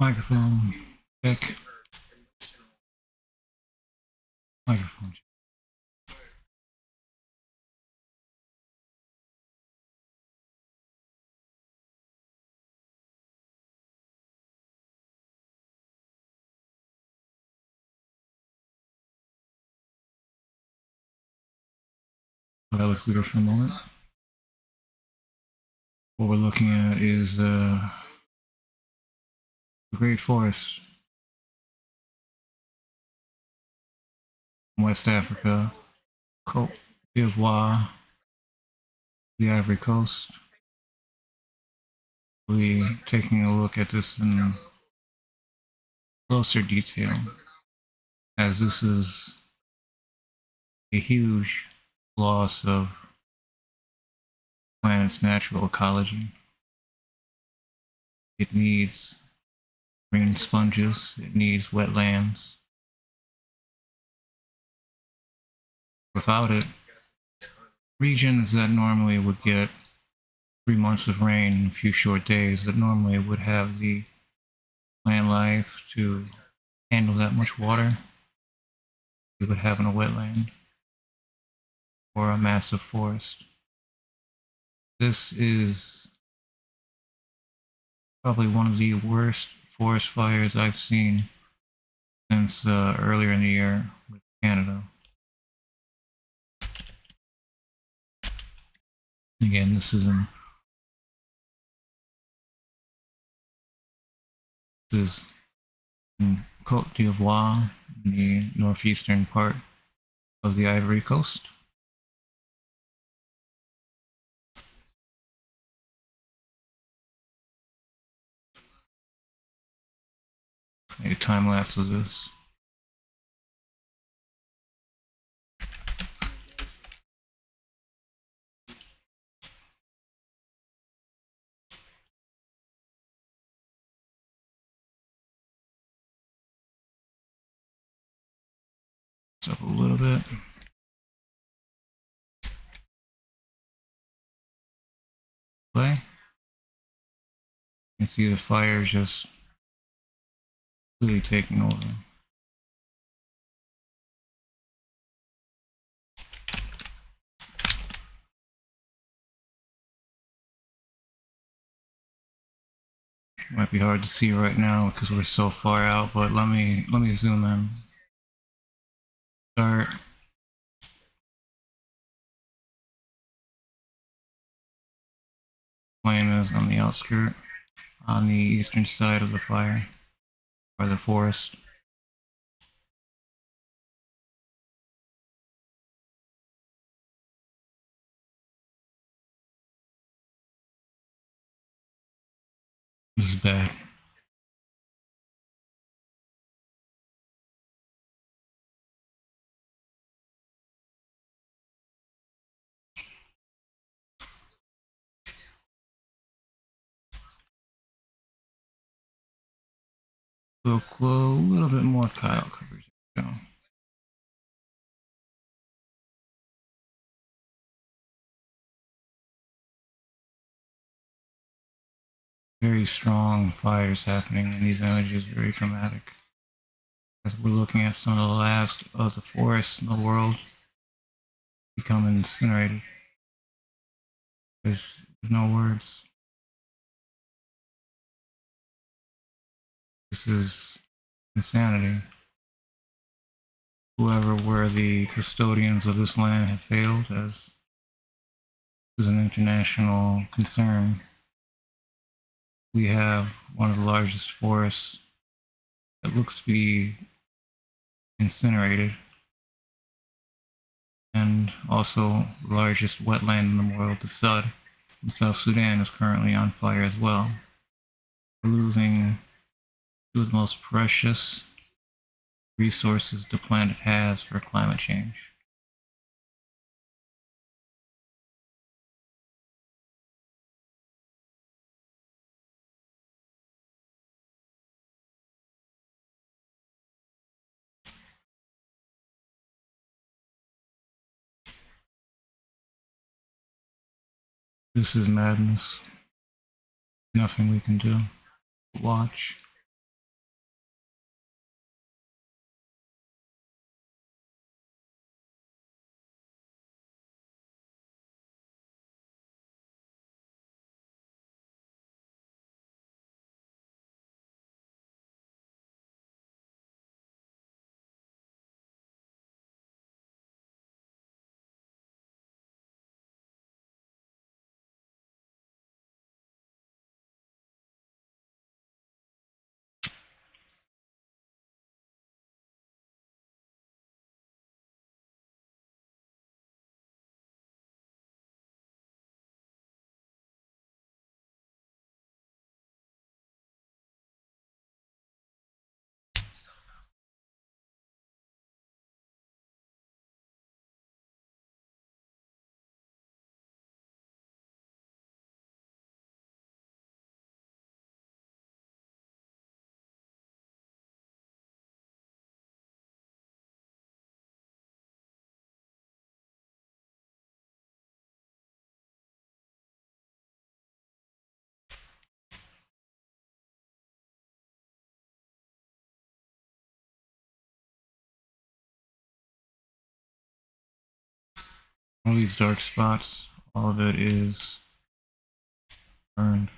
Microphone check. Microphone check. That looks good for a moment. What we're looking at is the Great Forest, West Africa, Cote d'Ivoire, the Ivory Coast. We're taking a look at this in closer detail, as this is a huge loss of planet's natural ecology. It needs green sponges, it needs wetlands. Without it, regions that normally would get 3 months of rain in a few short days, that normally would have the plant life to handle that much water, we would have in a wetland or a massive forest. This is probably one of the worst forest fires I've seen since earlier in the year with Canada. Again, this is in Cote d'Ivoire, in the northeastern part of the Ivory Coast. A time lapse of this. Up a little bit. Play. You can see the fire just really taking over. Might be hard to see right now because we're so far out, but let me zoom in. Start. Flame is on the outskirt, on the eastern side of the fire, or the forest. This is bad. A little bit more tile coverage. So. Very strong fires happening in these images, very dramatic. As we're looking at some of the last of the forests in the world become incinerated. There's no words. This is insanity. Whoever were the custodians of this land have failed, as this is an international concern. We have one of the largest forests that looks to be incinerated, and also the largest wetland in the world, the Sudd in South Sudan, is currently on fire as well. We're losing two of the most precious resources the planet has for climate change. This is madness. Nothing we can do. Watch. All these dark spots, all of it is burned.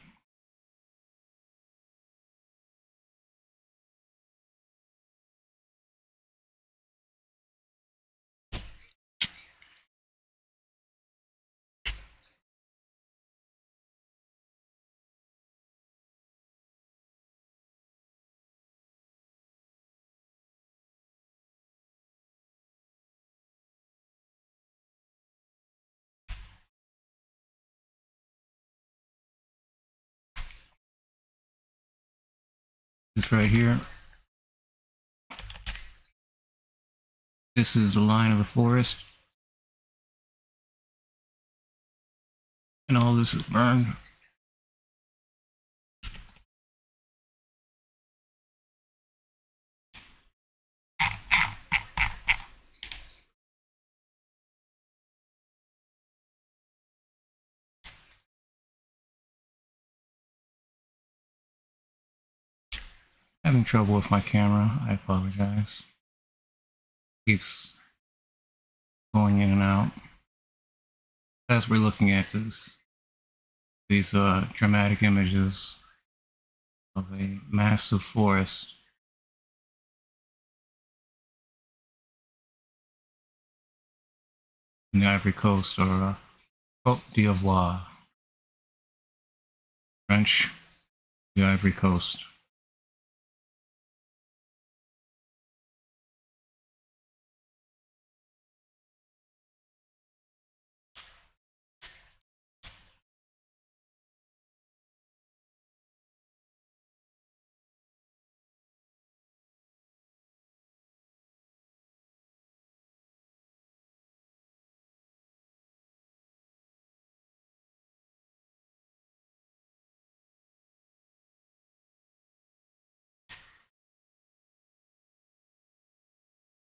This right here, this is the line of the forest, and all this is burned. Having trouble with my camera, I apologize. Keeps going in and out. As we're looking at these dramatic images of a massive forest. In the Ivory Coast, or Côte d'Ivoire, French, the Ivory Coast.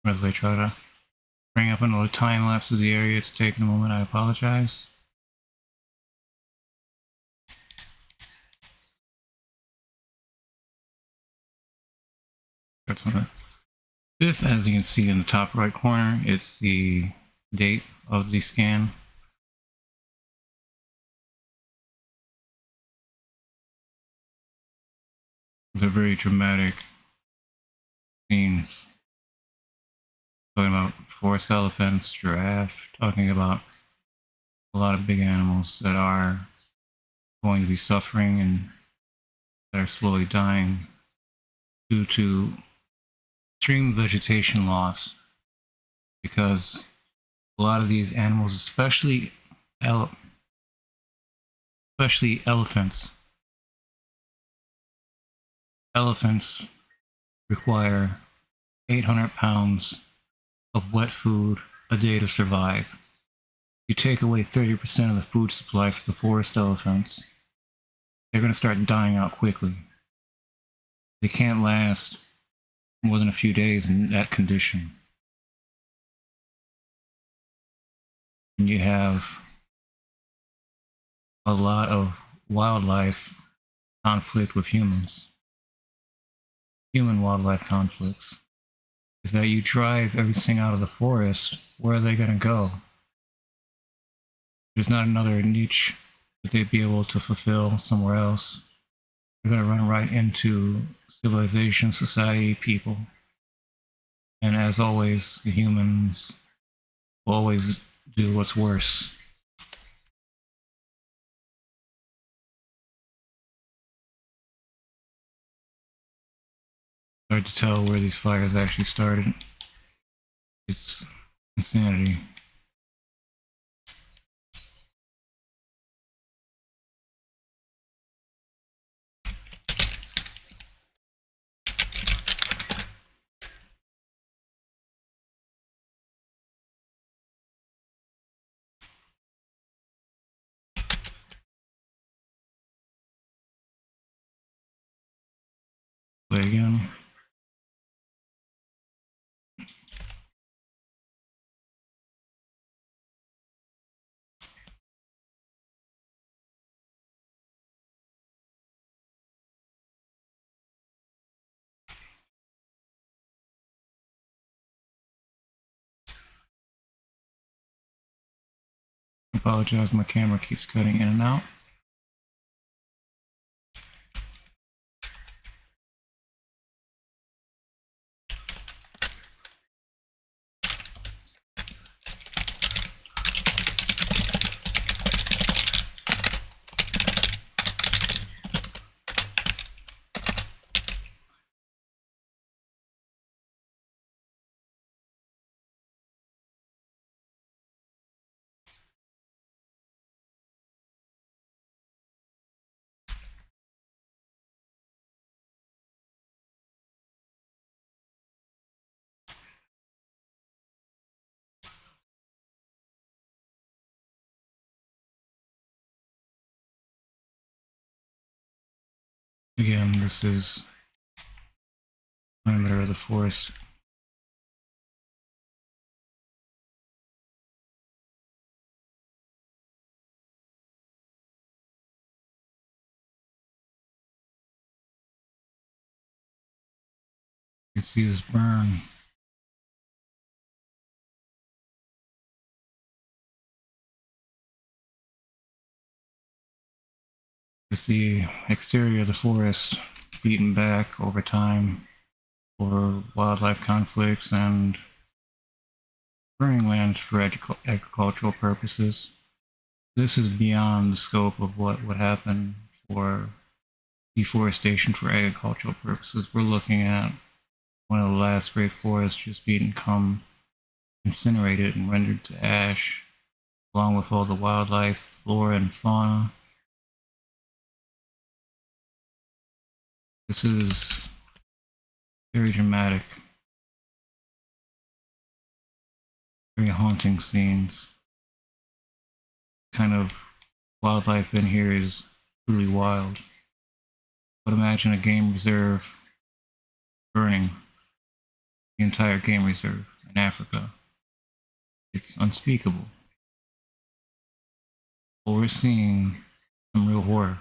As I try to bring up another time lapse of the area, it's taking a moment, I apologize. If, as you can see in the top right corner, it's the date of the scan. They're very dramatic scenes. Talking about forest elephants, giraffe, talking about a lot of big animals that are going to be suffering and that are slowly dying due to extreme vegetation loss, because a lot of these animals, especially elephants require 800 pounds of wet food a day to survive. You take away 30% of the food supply for the forest elephants, they're going to start dying out quickly. They can't last more than a few days in that condition. And you have a lot of wildlife conflict with humans. Human-wildlife conflicts. Is that you drive everything out of the forest, where are they going to go? There's not another niche that they'd be able to fulfill somewhere else. They're going to run right into civilization, society, people. And as always, the humans will always do what's worse. Hard to tell where these fires actually started. It's insanity. Play again. Apologize, my camera keeps cutting in and out. Again, this is the perimeter of the forest. You can see this burn. It's the exterior of the forest beaten back over time for wildlife conflicts and burning lands for agricultural purposes. This is beyond the scope of what would happen for deforestation for agricultural purposes. We're looking at one of the last great forests just being incinerated and rendered to ash, along with all the wildlife, flora, and fauna. This is very dramatic, very haunting scenes. Kind of wildlife in here is truly wild. But imagine a game reserve burning the entire game reserve in Africa. It's unspeakable. But we're seeing some real horror.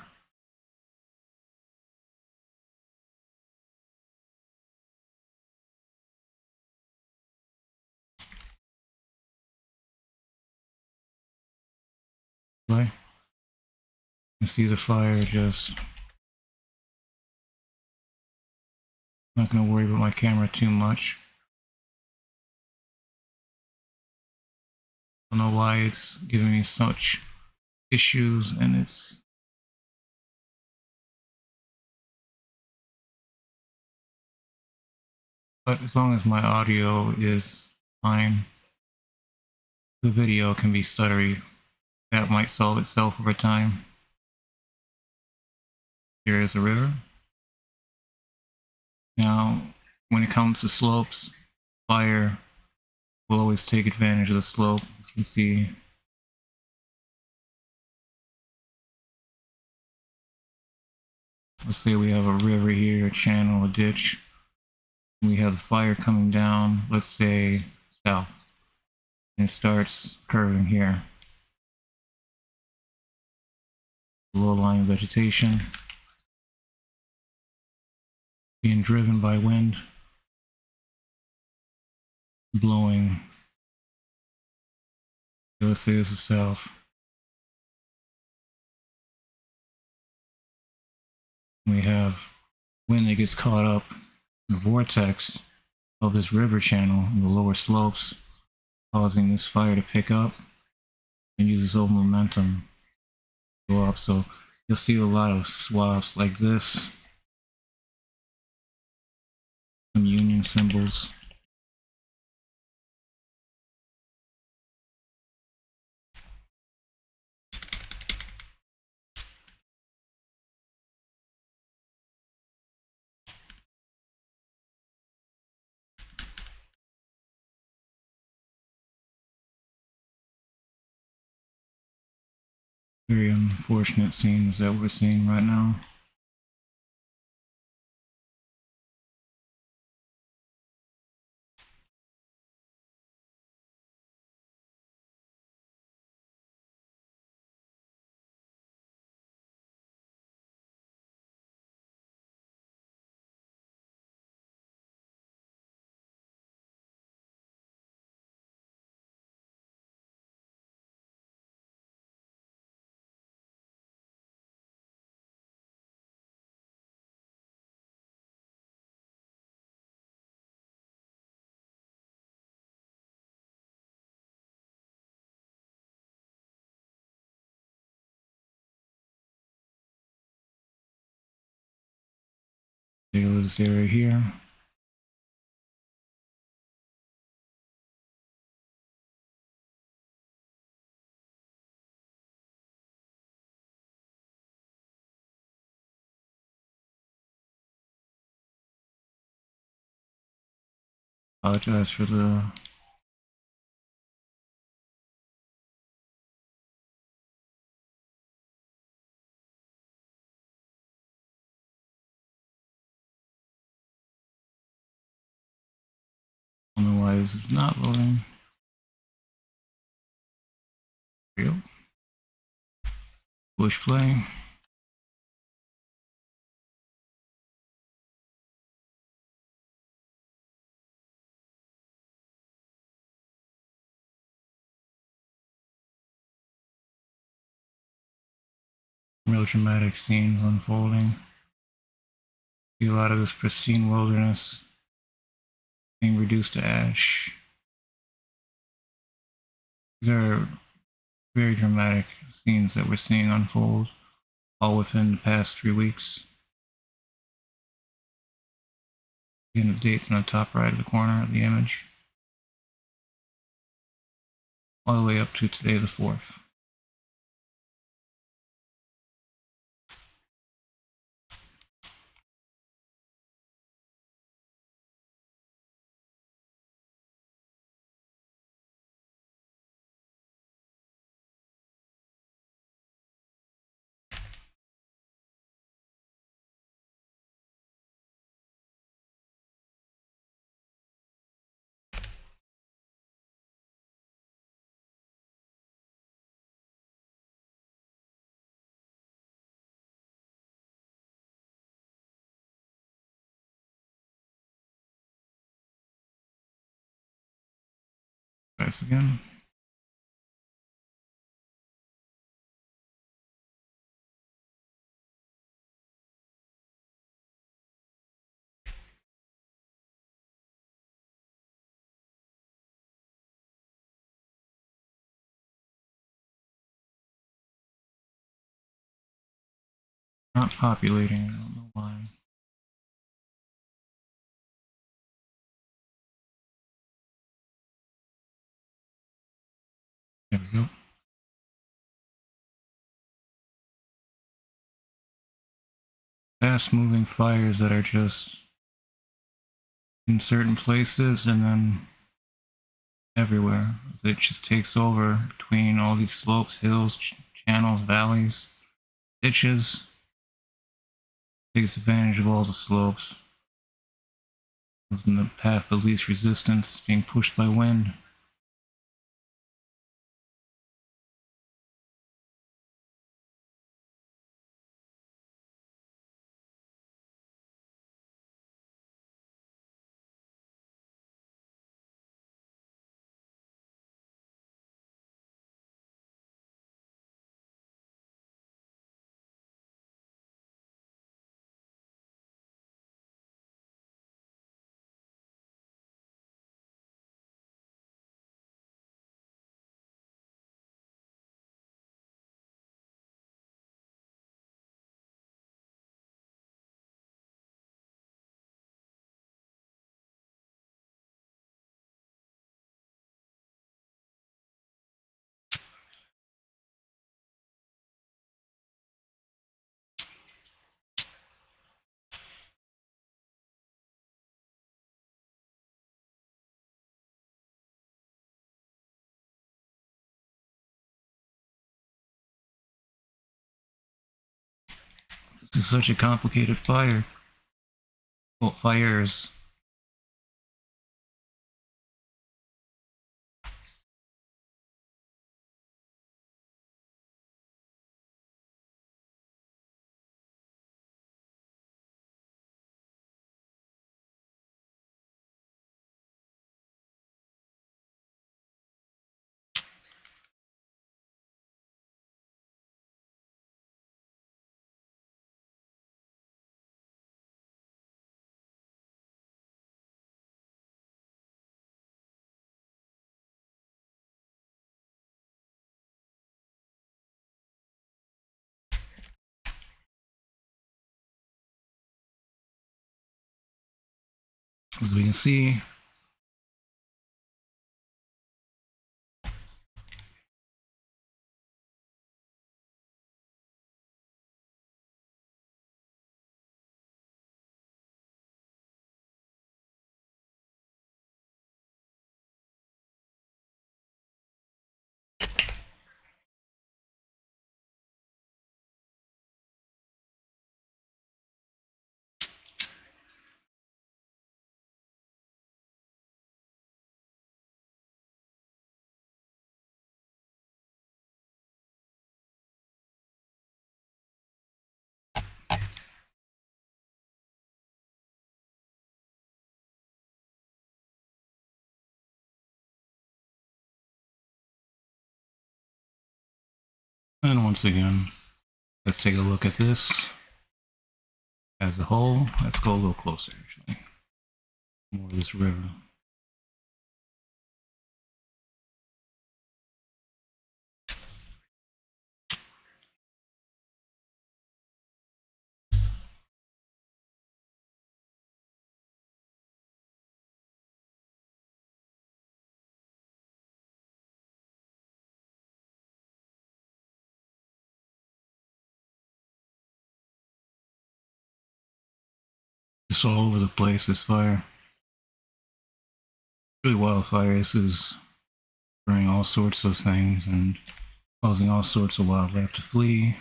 Right? You see the fire just... I'm not going to worry about my camera too much. I don't know why it's giving me such issues, and it's... But as long as my audio is fine, the video can be stuttery. That might solve itself over time. Here is a river. Now, when it comes to slopes, fire will always take advantage of the slope. As you can see, let's say we have a river here, a channel, a ditch. We have the fire coming down, let's say south, and it starts curving here. Low-lying vegetation being driven by wind, blowing. Let's say this is south. We have wind that gets caught up in the vortex of this river channel in the lower slopes, causing this fire to pick up and use its own momentum to go up. So you'll see a lot of swaths like this, some union symbols. Very unfortunate scenes that we're seeing right now. this area here. Apologize for the I don't know why this is not loading. There we go. Push play. Real dramatic scenes unfolding. See a lot of this pristine wilderness being reduced to ash. These are very dramatic scenes that we're seeing unfold, all within the past 3 weeks. Again, the date's on the top right of the corner of the image, all the way up to today, the 4th. Try this again. Not populating, I don't know why. There we go. Fast moving fires that are just in certain places and then everywhere. It just takes over between all these slopes, hills, channels, valleys, ditches. Takes advantage of all the slopes. Goes in the path of least resistance, being pushed by wind. This is such a complicated fire. Well, fires. As we can see, and once again, let's take a look at this as a whole. Let's go a little closer, actually. More of this river. It's all over the place, this fire. Really wildfire. This is burning all sorts of things and causing all sorts of wildlife to flee.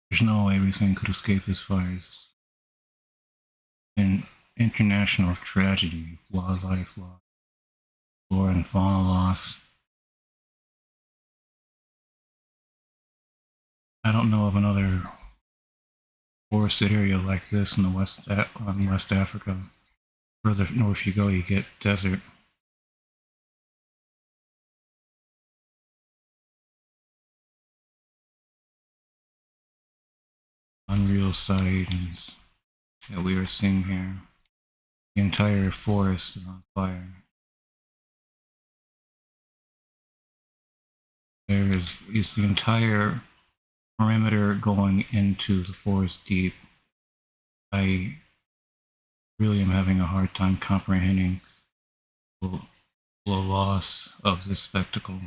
There's no way everything could escape this fire. It's an international tragedy, wildlife loss, flora and fauna loss. I don't know of another forested area like this in the West Africa. Further north you go, you get desert. Unreal sightings that we are seeing here. The entire forest is on fire. There is the entire perimeter going into the forest deep. I really am having a hard time comprehending the loss of this spectacle.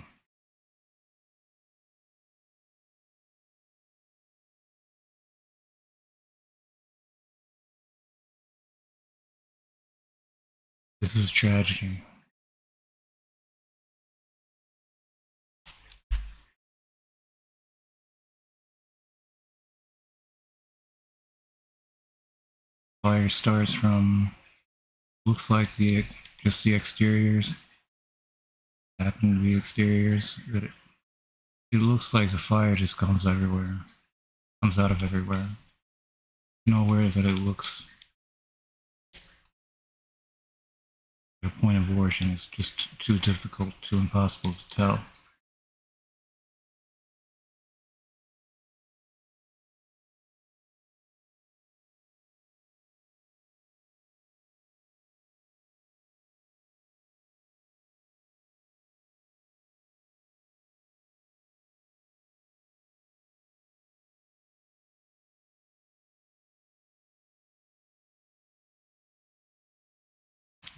This is a tragedy. Fire starts from, looks like just the exteriors. Happen to be exteriors, but it looks like the fire just comes everywhere, comes out of everywhere. Nowhere that it looks a point of origin is just too difficult, too impossible to tell.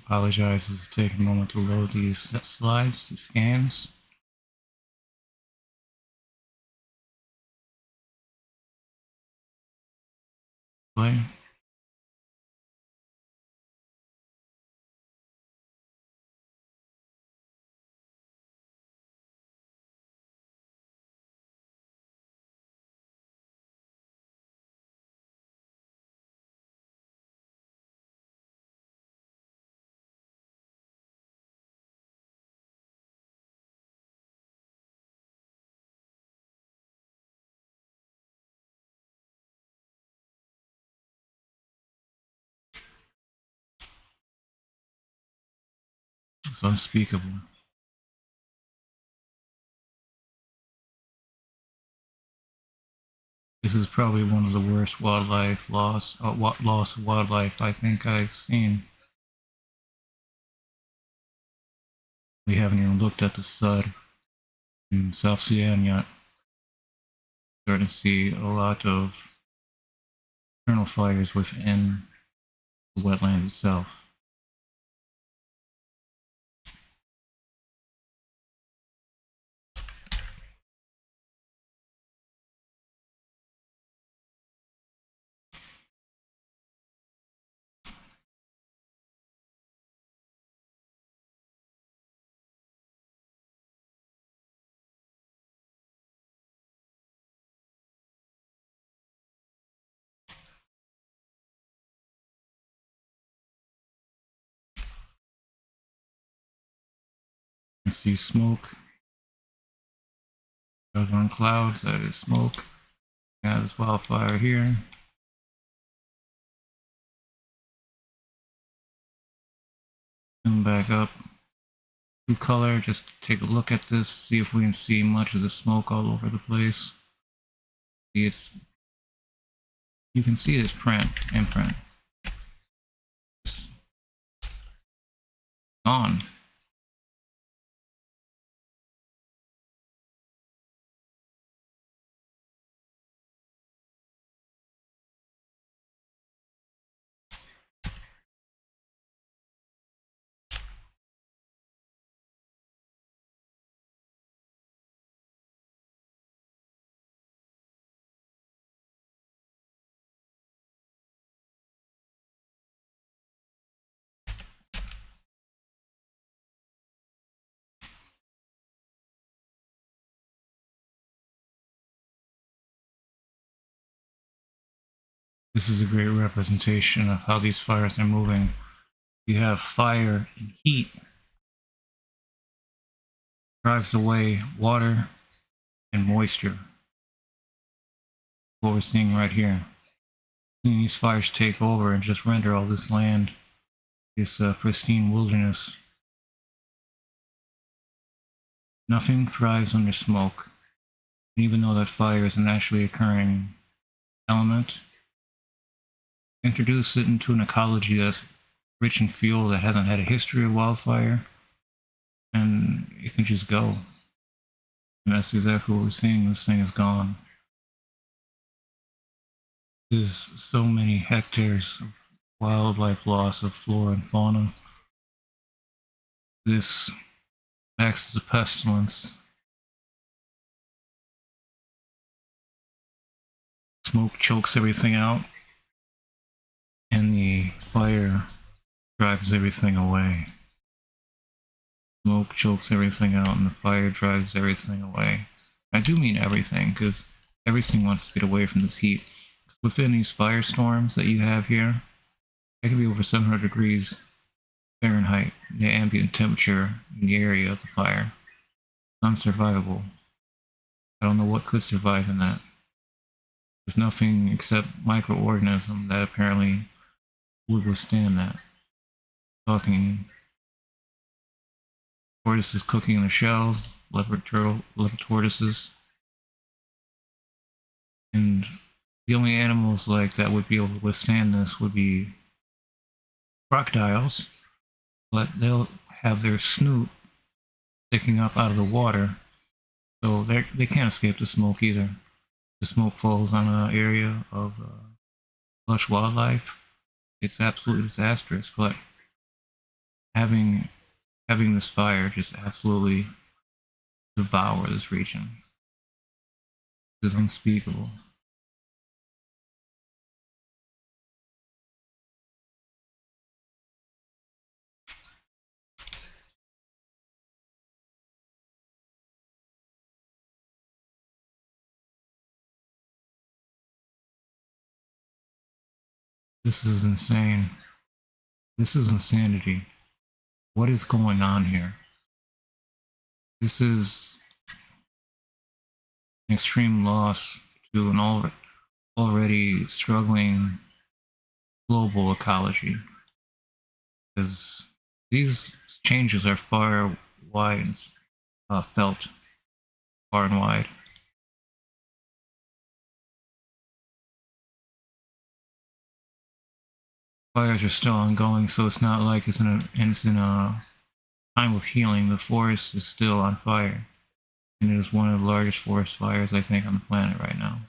Apologize as it takes a moment to load these slides, these scans. Play. It's unspeakable. This is probably one of the worst wildlife loss of wildlife I think I've seen. We haven't even looked at the Sudd in South Sudan yet. Starting to see a lot of internal fires within the wetland itself. You can see smoke. Goes on clouds, that is smoke. Yeah, this wildfire here. Zoom back up. True color, just take a look at this, see if we can see much of the smoke all over the place. See, it's, you can see this imprint. It's gone. This is a great representation of how these fires are moving. You have fire and heat drives away water and moisture. What we're seeing right here. Seeing these fires take over and just render all this land, this pristine wilderness. Nothing thrives under smoke. And even though that fire is a naturally occurring element, introduce it into an ecology that's rich in fuel, that hasn't had a history of wildfire, and it can just go. And that's exactly what we're seeing. This thing is gone. There's so many hectares of wildlife loss of flora and fauna. This acts as a pestilence. Smoke chokes everything out, and the fire drives everything away. Smoke chokes everything out, and the fire drives everything away. I do mean everything, because everything wants to get away from this heat. Within these firestorms that you have here, it can be over 700 degrees Fahrenheit, the ambient temperature in the area of the fire. It's unsurvivable. I don't know what could survive in that. There's nothing except microorganisms that apparently would withstand that. Talking tortoises cooking in the shells, leopard tortoises, and the only animals like that would be able to withstand this would be crocodiles, but they'll have their snoot sticking up out of the water, so they can't escape the smoke either. The smoke falls on an area of lush wildlife. It's absolutely disastrous, but having this fire just absolutely devour this region is unspeakable. This is insane. This is insanity. What is going on here? This is an extreme loss to an already struggling global ecology. Because these changes are far wide, felt far and wide. Fires are still ongoing, so it's not like it's in a time of healing. The forest is still on fire, and it is one of the largest forest fires I think on the planet right now.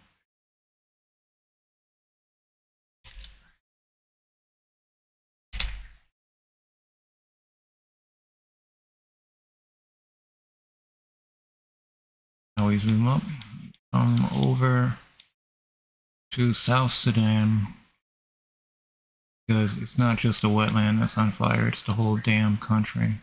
we zoom up, come over to South Sudan, because it's not just a wetland that's on fire, it's the whole damn country.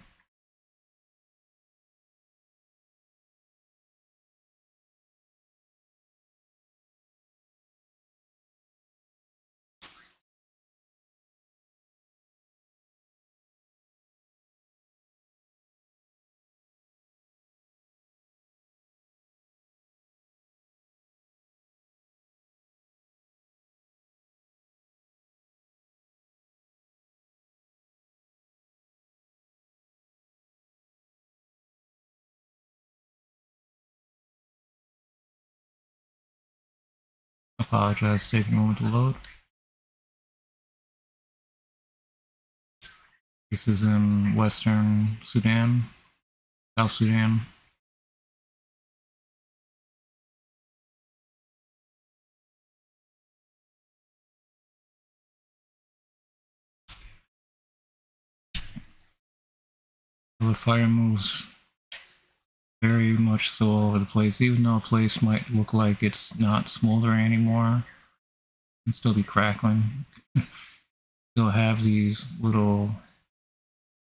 Apologize, taking a moment to load. This is in Western Sudan, South Sudan. The fire moves very much so all over the place, even though a place might look like it's not smoldering anymore, it can still be crackling. Still have these little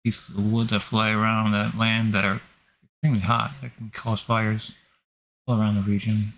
pieces of wood that fly around that land that are extremely hot, that can cause fires all around the region.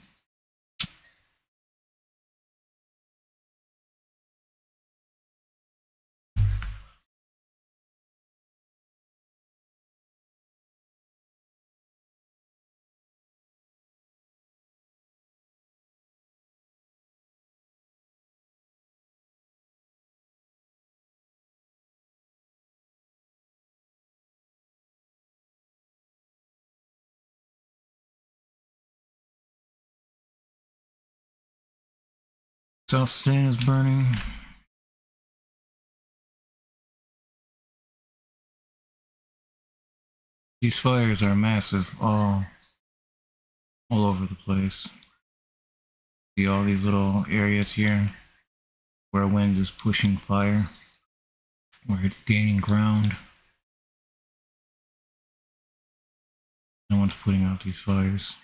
South Sudan is burning. These fires are massive, all over the place. See all these little areas here where wind is pushing fire, where it's gaining ground. No one's putting out these fires.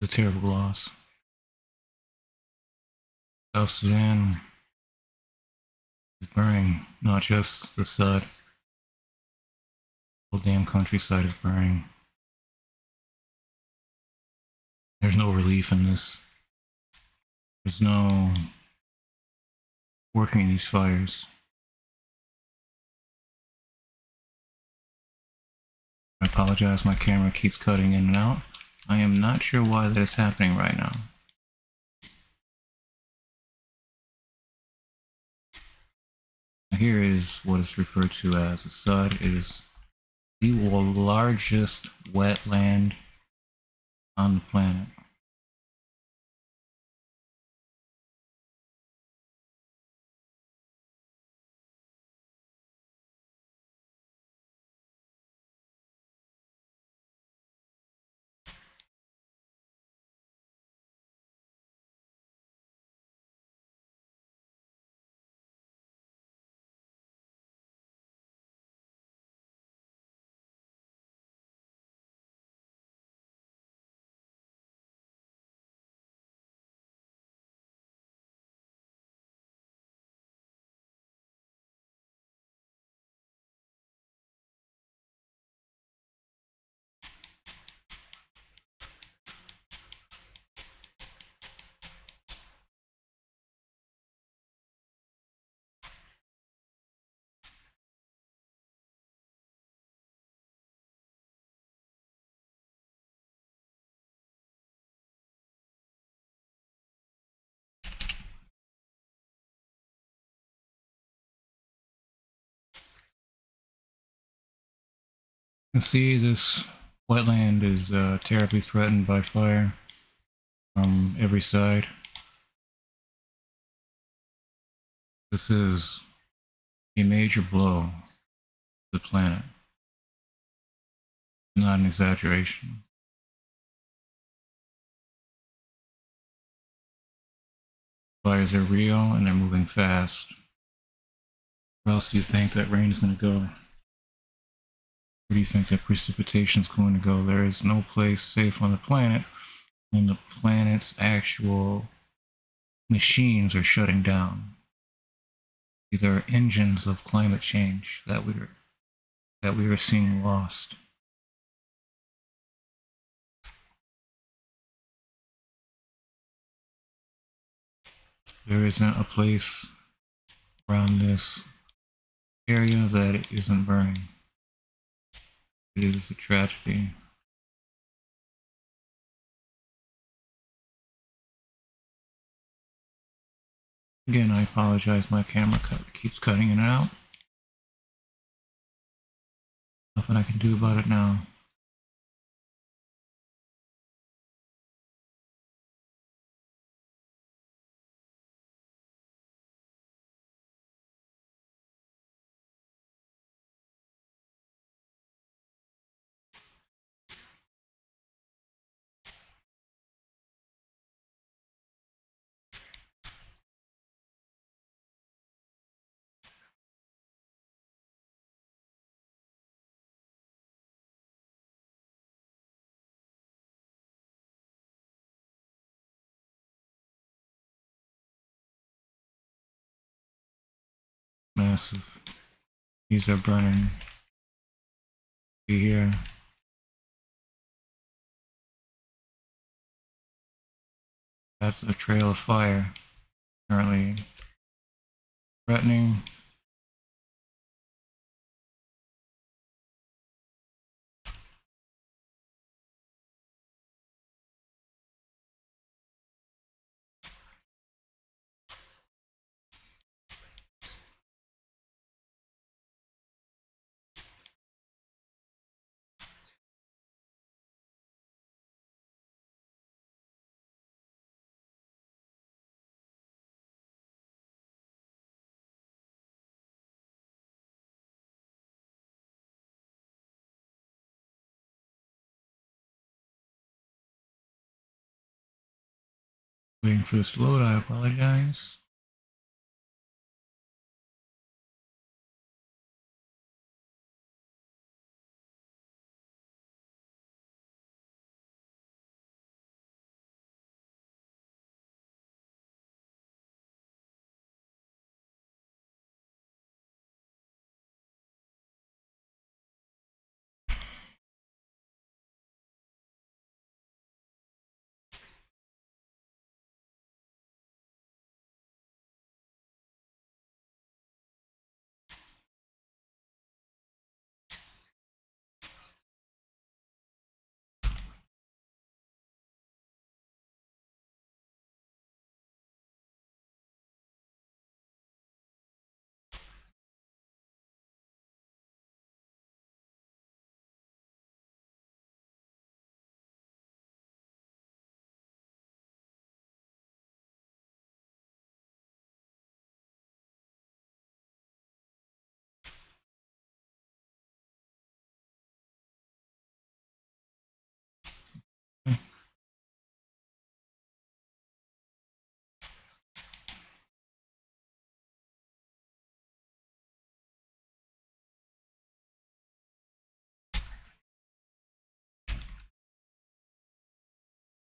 It's a terrible loss. South Sudan is burning, not just the Sudd. The whole damn countryside is burning. There's no relief in this. There's no working these fires. I apologize, my camera keeps cutting in and out. I am not sure why that is happening right now. Here is what is referred to as a Sudd. It is the largest wetland on the planet. You can see this wetland is terribly threatened by fire from every side. This is a major blow to the planet. Not an exaggeration. Fires are real and they're moving fast. Where else do you think that rain is going to go? Where do you think that precipitation is going to go? There is no place safe on the planet when the planet's actual machines are shutting down. These are engines of climate change that we are seeing lost. There isn't a place around this area that it isn't burning. It is a tragedy. Again, I apologize, my camera keeps cutting in and out. Nothing I can do about it now. Massive. These are burning. See here. That's a trail of fire. Currently threatening. Waiting for this to load, I apologize.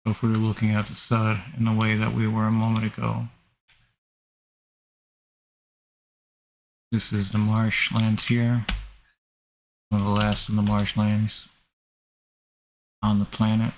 So if we were looking at the Sudd in the way that we were a moment ago, this is the marshlands here, one of the last of the marshlands on the planet.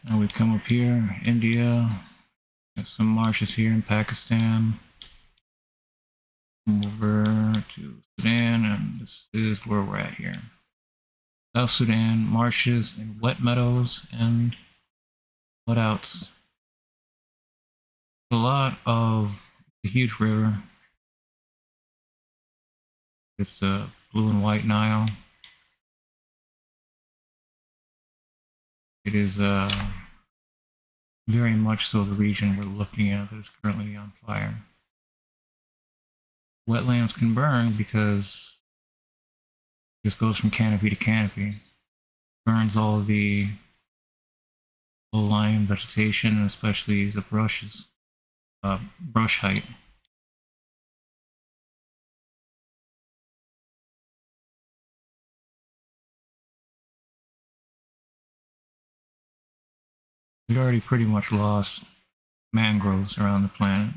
And we come up here, India. There's some marshes here in Pakistan. Come over to Sudan, and this is where we're at here. South Sudan, marshes and wet meadows, and what else? A lot of the huge river. It's the blue and white Nile. It is very much so the region we're looking at that is currently on fire. Wetlands can burn because it just goes from canopy to canopy. Burns all the low-lying vegetation, and especially the brushes, brush height. We'd already pretty much lost mangroves around the planet.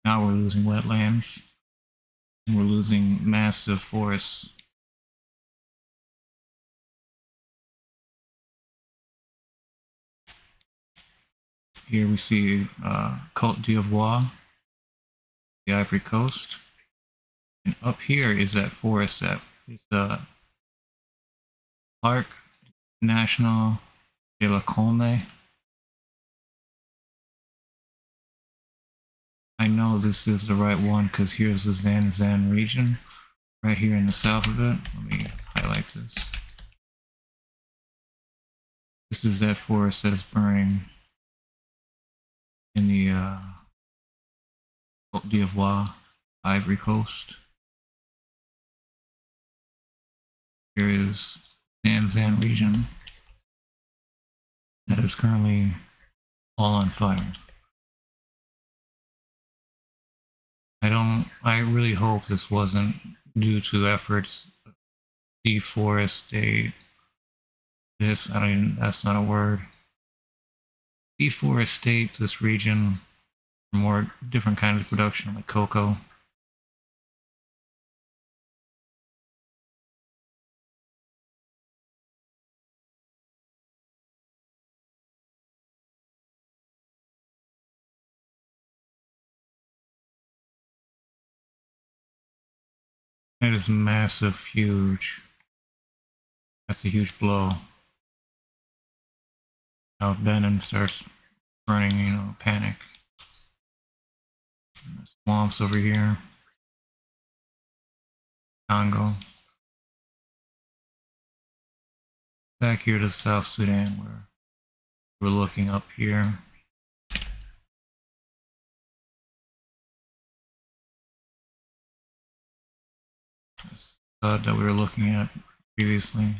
Now we're losing wetlands, and we're losing massive forests. Here we see Côte d'Ivoire, the Ivory Coast, and up here is that forest that is Parc National de la Colne. I know this is the right one because here's the Zanzan region, right here in the south of it. Let me highlight this. This is that forest that is burning in the Côte d'Ivoire, Ivory Coast. Here is Zanzan region that is currently all on fire. I really hope this wasn't due to efforts to deforestate this, that's not a word. Deforestate this region for more different kinds of production like cocoa. It is massive, huge. That's a huge blow. Now Benin starts burning, panic. And the swamps over here. Congo. Back here to South Sudan where we're looking up here. This Sudd that we were looking at previously.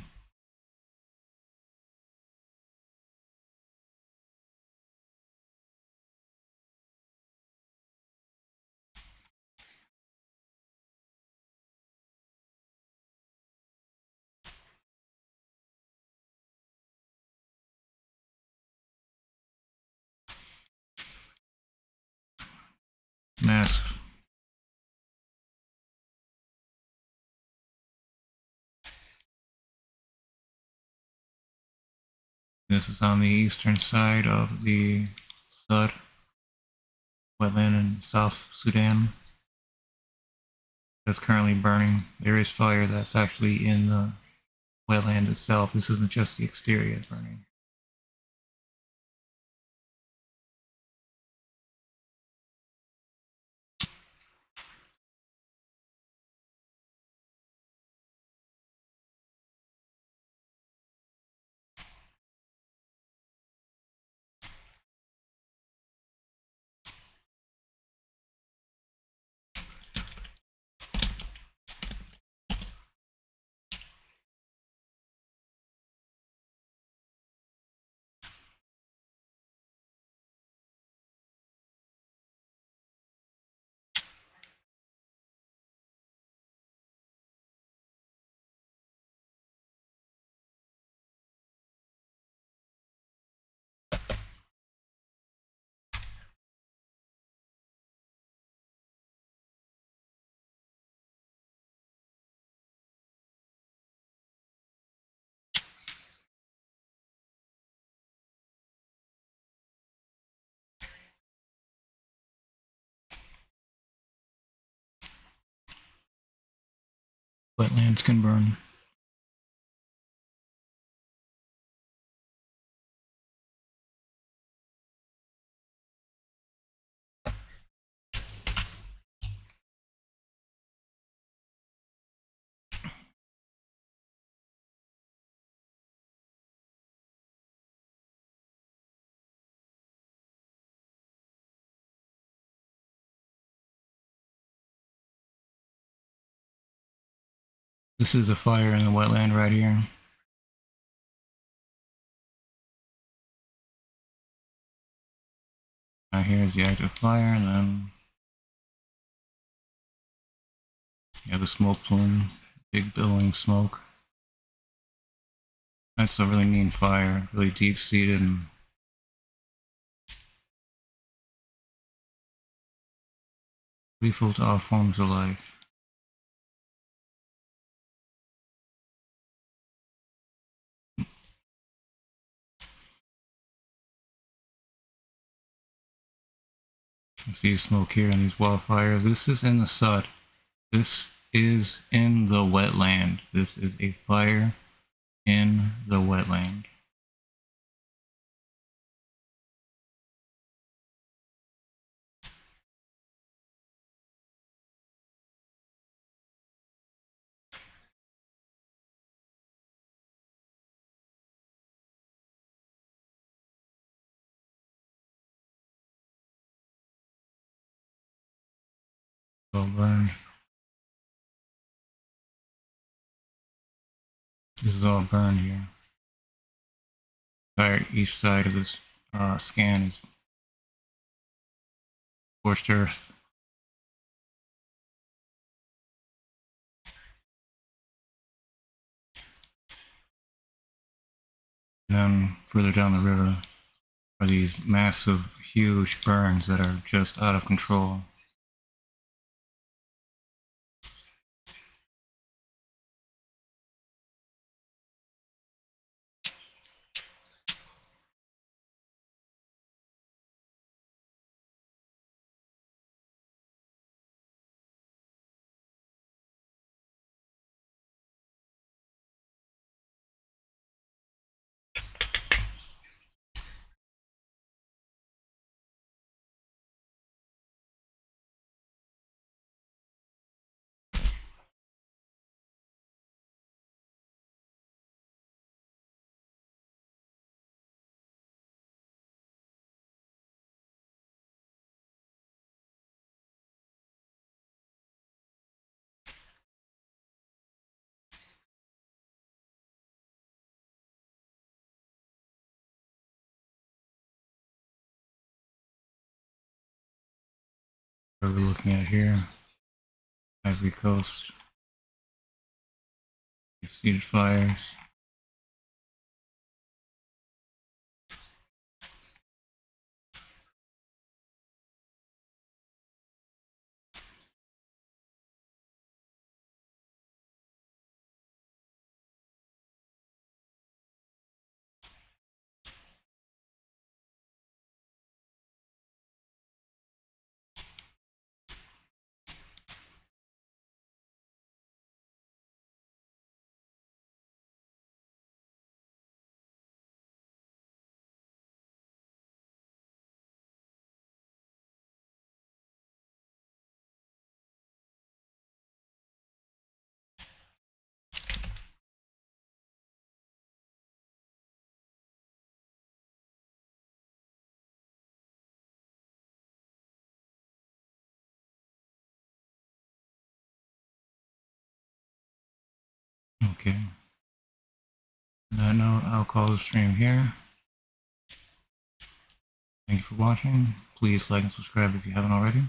Massive. This is on the eastern side of the Sudd wetland in South Sudan. That's currently burning. There is fire that's actually in the wetland itself. This isn't just the exterior burning. Wetlands can burn. This is a fire in the wetland right here. Right here is the active fire, and then you have the smoke plume, big billowing smoke. That's a really mean fire, really deep-seated and lethal to all forms of life. You see smoke here in these wildfires. This is in the Sudd. This is in the wetland. This is a fire in the wetland. All burned. This is all burned here. The entire east side of this scan is scorched earth. And then further down the river are these massive, huge burns that are just out of control. What we're looking at here, Ivory Coast, deep-seated fires. Okay. On that note, I'll call the stream here. Thank you for watching. Please like and subscribe if you haven't already.